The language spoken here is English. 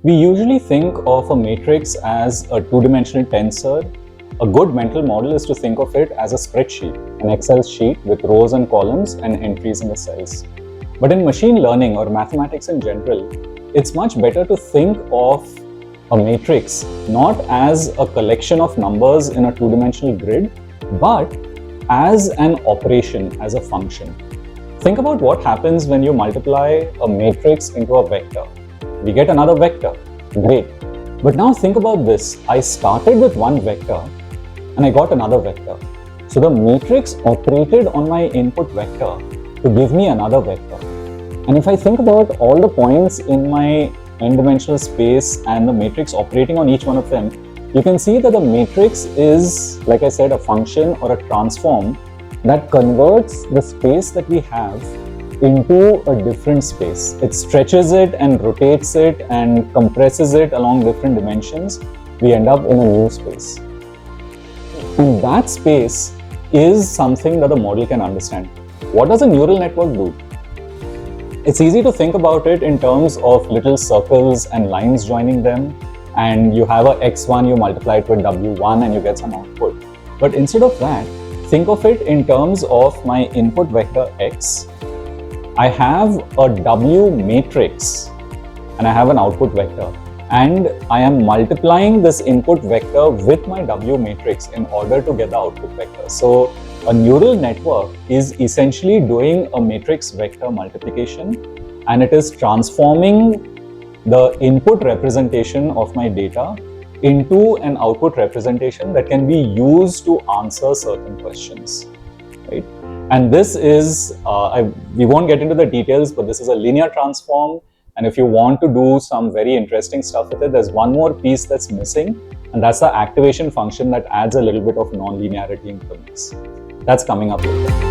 We usually think of a matrix as a two-dimensional tensor. A good mental model is to think of it as a spreadsheet, an Excel sheet with rows and columns and entries in the cells. But in machine learning or mathematics in general, it's much better to think of a matrix not as a collection of numbers in a two-dimensional grid, but as an operation, as a function. Think about what happens when you multiply a matrix into a vector. We get another vector. Great. But now think about this. I started with one vector and I got another vector. So the matrix operated on my input vector to give me another vector. And if I think about all the points in my n-dimensional space and the matrix operating on each one of them, you can see that the matrix is, like I said, a function or a transform that converts the space that we have into a different space. It stretches it and rotates it and compresses it along different dimensions. We end up in a new space. And that space is something that the model can understand. What does a neural network do? It's easy to think about it in terms of little circles and lines joining them, and you have a x1, you multiply it with w1 and you get some output. But instead of that, think of it in terms of my input vector x. I have a w matrix and I have an output vector, and I am multiplying this input vector with my w matrix in order to get the output vector. So a neural network is essentially doing a matrix vector multiplication, and it is transforming the input representation of my data into an output representation that can be used to answer certain questions, right? And this is, we won't get into the details, but this is a linear transform. And if you want to do some very interesting stuff with it, there's one more piece that's missing, and that's the activation function that adds a little bit of non-linearity into the mix. That's coming up later.